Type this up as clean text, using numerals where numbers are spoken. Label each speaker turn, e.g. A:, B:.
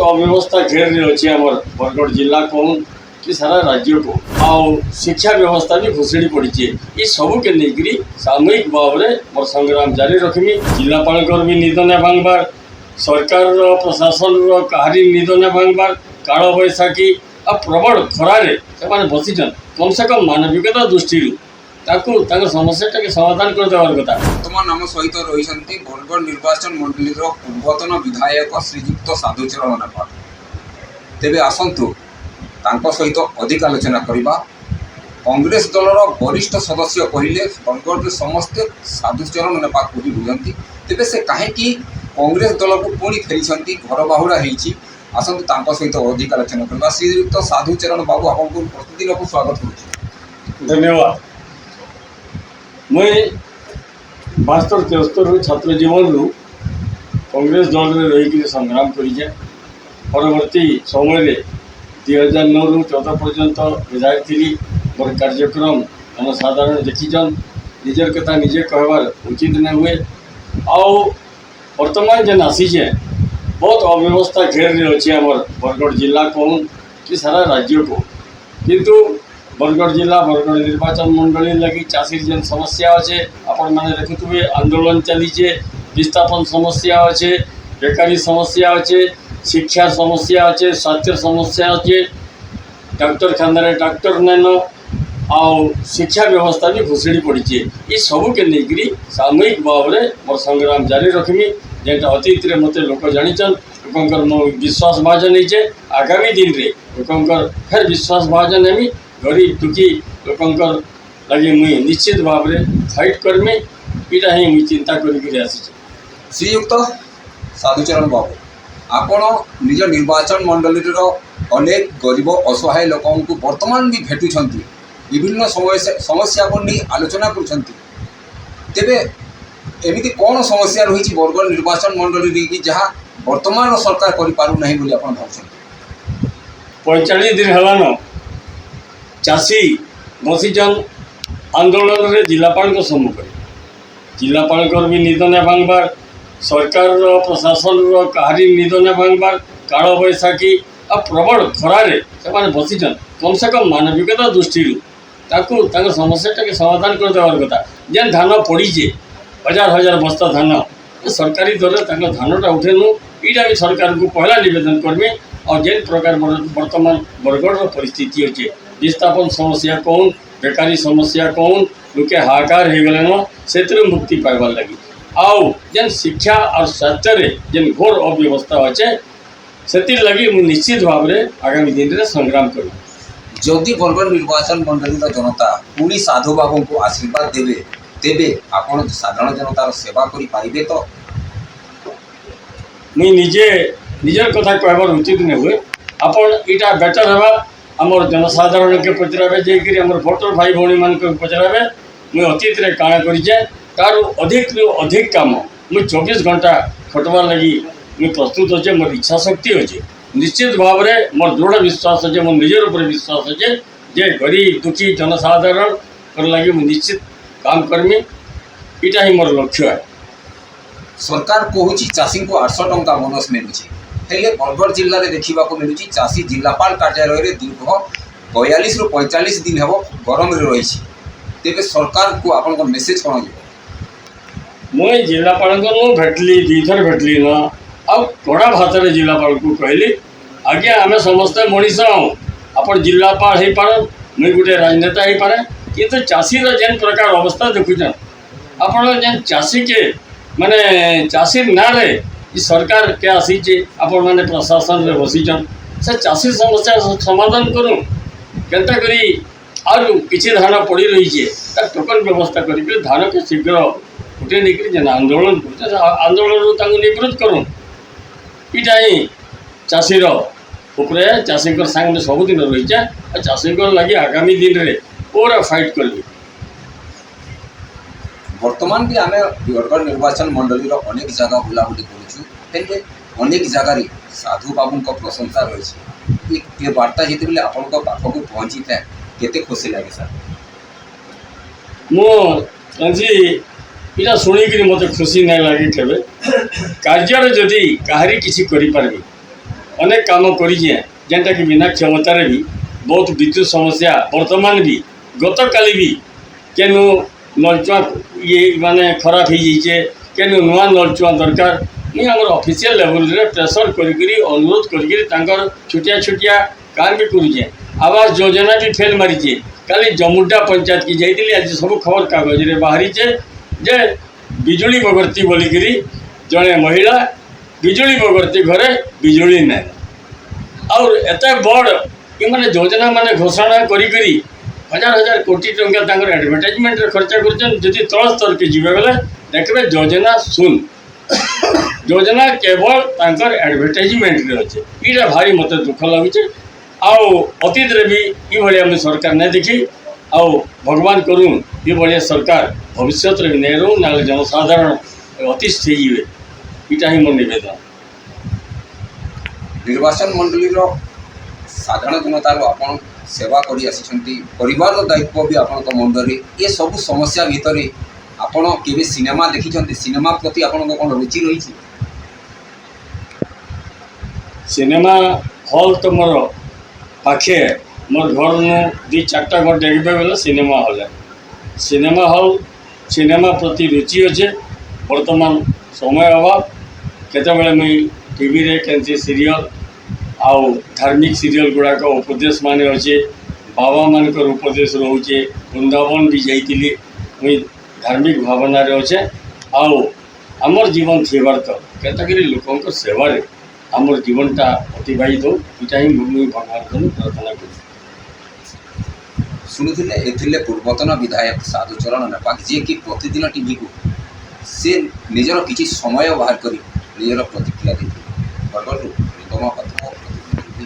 A: अव्यवस्था घेर रही अच्छे आम बरगढ़ जिला कौन कि सारा राज्य को आउ शिक्षा व्यवस्था भी घुसड़ी पड़ी ये सबू के लेकर सामूहिक भाव में मोर संग्राम जारी रखमी। जिलापाल भी निद न भांगबार, सरकार प्रशासन कहारी निद न भांगबार, काल बैशाखी आ प्रबल खरारे से बसीचन कम से कम मानविकता दृष्टि समस्या के समाधान कर देवार कथा।
B: वर्तमान आम सहित रही बरगढ़ निर्वाचन मंडली पूर्वतन विधायक श्रीजुक्त साधुचरण नेपाल। तेबे आसंतु तांको सहित अधिक आलोचना करबा। कांग्रेस दलर वरिष्ठ सदस्य कहले बरगढ़ समस्ते साधुचरण नेपाल को भी बुझंती। तेबे से काहे कि कांग्रेस दल को पुणी फेरी घर बाहुड़ा होईची। आसंतु तांको सहित अधिक आलोचना करबा। श्रीजुक्त साधुचरण बाबू आपको प्रतिदिन को स्वागत करुछि।
A: धन्यवाद। मैं 72-73 छात्र जीवन रु कांग्रेस दल में रही संग्राम करें। परवर्ती समय 2009 रु 14 पर्यंत विधायक थी। मोर कार्यक्रम जनसाधारण देखीचन। निजर कथा निजे कहबार उचित न हुए। वर्तमान जेन आसीचे बहुत अव्यवस्था घेर रही अच्छे आम बरगढ़ जिला कौन कि सारा राज्य को, किंतु बरगढ़ जिला बरगढ़ निर्वाचन मंडली लगी चाषी जेन समस्या अच्छे आपण मैंने देखुए। आंदोलन चलीचे, विस्थापन समस्या अच्छे, बेकारी समस्या अच्छे, शिक्षा समस्या अच्छे, स्वास्थ्य समस्या अच्छे, डॉक्टर खाना डॉक्टर नैन आउ शिक्षा व्यवस्था भी घुसड़ी पड़ी ये सबू के लेकर सामूहिक भाव में मोर संग्राम जारी रखमी। जेटा अतीत रे मते लोक जानिचन लोकंकर मो विश्वास भाजन नहीं। आगामी दिन रे लोकंकर फिर विश्वास भाजन हेमी। गरीब दुखी लोकंकर लगे मुई निश्चित भाव में फाइट करमी। इटा ही मुई चिंता करी आसी।
B: श्रीयुक्त साधुचरण बाबू आपण निज निर्वाचन मंडली अनेक गरीब असहाय लोक वर्तमान भी भेटुछंती, विभिन्न समस्या को नहीं आलोचना करुछंती। तेबे एमिति कौन समस्या रही बरगढ़ निर्वाचन मंडली की जहाँ वर्तमान सरकार करि पारु नहीं बोली आपण भावछंती?
A: 45 दिन हलान चाषी बसीचन आंदोलन रे जिलापाल सम्मुख। जिलापाल भी निद न भांगबार, सरकार प्रशासन कहारी निद न भांगबार, काल बैशाखी आ प्रबल खरारे से बसीचन कम से कम मानविकता दृष्टि समस्या के समाधान कर देवार कथा। जेन धान पड़ीचे 1000 बस्ता धान सरकारी दर धानटा उठेनु। यहाँ भी सरकार को पहला निवेदन करमी। और जेन प्रकार वर्तमान बरगढ़ परिस्थिति अच्छे, विस्थापन समस्या कौन, बेकारी समस्या कौन, लोके हाहाकार हो गलेन से मुक्ति पाइबार लगी। आउ जेन शिक्षा और स्वास्थ्य जेन घोर अव्यवस्था अच्छे से लगी मुझे निश्चित भाव में आगामी दिन में संग्राम करूँ।
B: जदि बरगढ़ निर्वाचन मंडली जनता पुणी साधु बाबू को आशीर्वाद देवे तेबे आपण साधारण जनतार सेवा करि पारिबे। तो
A: मुई निजे निजर कथा कहबार उचित नहीं हुए। आपण इटा बेटर हवा आमर जनसाधारण के पचराबे, जेकि आमर भोटर भाई भौणी मान के पचराबे मुई अतीत रे काଣା करिजे तार अधिक काम मुई 24 घंटा खटवार लगी मुई प्रस्तुत अच्छे। मोर इच्छा शक्ति अच्छे, निश्चित भाव में मोर दृढ़ विश्वास अच्छे, मोर निजर ऊपर विश्वास अच्छे जे गरीब दुखी जनसाधारण कर लगी मुई निश्चित काम करमी। इटा ही मोर लक्ष्य है।
B: सरकार कहूँ चाषी को 800 टंका बोनस मिलूँ, हेले बरगढ़ जिले में देखा मिलूँ चाषी जिलापाल कार्यालय में दीर्घ 42 ରୁ 45 दिन हम गरम रही। तेरे सरकार को आप मेसेज कौन जी?
A: मुई जिलापाल को भेटली 2 थर भेटली ना आ कड़ा भात जिलापाल को कहली आज्ञा आम समस्ते मनीष आप जिलापाल हो पार, मुई गोटे राजनेता हो पारे, किंतु चाषीर जेन प्रकार अवस्था देखुचन आपण जेन चाषी के माने चाषी ना रे सरकार के आसीचे आपण माने प्रशासन रे बसीचन से चाषी समस्या समाधान करूँ केनता करी आरु किसी धान पड़ी रही है टोकन व्यवस्था करी धान के शीघ्र उठे नहीं जेन आंदोलन कर आंदोलन निवृत्त करूँ। इटा ही चाषीर उपरे चाषी सांगे सबुदिन रही है। चाषी लगी आगामी दिन में पूरा फाइट करी।
B: वर्तमान भी आम बरगढ़ निर्वाचन मंडली अनेक जगह बुलाबुली करुँ, अनेक जगार साधु बाबू प्रशंसा रही। ये वार्ता जिते आप पाखक पहुँची था केते खुशी लगे सर?
A: मुझे शुणिक मत खुशी नहीं लगे। केवे कार्य जदि कहारी किसी करि पारबी ଅନେକ କାମ କରିଛେ ଯେନ୍ଟାକି ବିନା କ୍ଷମତାରେ ବି ବହୁତ ବିଦ୍ୟୁତ୍ ସମସ୍ୟା ବର୍ତ୍ତମାନ ବି ଗତକାଲି ବି କେନୁ ନଳଚୁଆ ଇଏ ମାନେ ଖରାପ ହେଇଯାଇଛେ କେନୁ ନୂଆ ନଳଚୁଆ ଦରକାର ମୁଇଁ ଆମର ଅଫିସିଆଲ୍ ଲେଭେଲ୍ରେ ପ୍ରେସର୍ କରିକିରି ଅନୁରୋଧ କରିକିରି ତାଙ୍କର ଛୋଟିଆ ଛୋଟିଆ କାମ ବି କରୁଛେ ଆବାସ ଯୋଜନା ବି ଫେଲ୍ ମାରିଛେ କାଲି ଜମୁଡା ପଞ୍ଚାୟତକି ଯାଇଥିଲି ଆଜି ସବୁ ଖବର କାଗଜରେ ବାହାରିଛେ ଯେ ବିଜୁଳି ବଗର୍ତ୍ତି ବୋଲିକିରି ଜଣେ ମହିଳା ବିଜୁଳି ବଗର୍ତ୍ତି ଘରେ ବିଜୁଳି ନାହିଁ ଆଉ ଏତେ ବଡ଼ ଏମାନେ ଯୋଜନା ମାନେ ଘୋଷଣା କରିକିରି हजार हजार कोटी टंका तांकर एडवर्टाइजमेंट रे खर्चा करछन जदि तळ स्तर के जीवे बेले देखबे योजना सुन योजना केवल तांकर एडवर्टाइजमेंट रे अछि इरा भारी मते दुख लागुचे आउ अतीत रे भी ई भलिया हम सरकार नै देखी आउ भगवान करू ई भलिया सरकार भविष्य रे भी नै रहू नाले जनसाधारण अतिष्ठ जीवे इटा ही मोर निवेदन
B: निर्वाचन मंडली साधारण जनतार आपण सेवा करी आसिछंती परिवार दायित्व भी आपण मुंडरे ये सब समस्या भितर आपण केबे सिनेमा देखिछंती सिनेमा प्रति आपण कोन रुचि रही
A: सिनेमा हॉल तो मोर पाखे मोर घर नु 2-4टा घर देखबे बेले सिनेमा हॉल है सिनेमा प्रति रुचि अच्छे वर्तमान समय अभाव केते बेले मुई टीवी रे केंसी सीरियल आउ धार्मिक सीरियल गुड़ाक उपदेश मान अच्छे बाबा मानकर उपदेश रोचे वृंदावन भी जाइली मुई धार्मिक भावना अच्छे आउ आमर जीवन थीबार तो केतकरी लोक सेवा आमर जीवनटा अतिबाहित हो इटा ही मुई भगवान को प्रार्थना कर
B: शुणुले एथिले पूर्वतन विधायक साधुचरण नेपाक जी कि प्रतिदिन टीवी को से निजर किसी समय बाहर कर निजर प्रतिक्रिया देते बरगढ़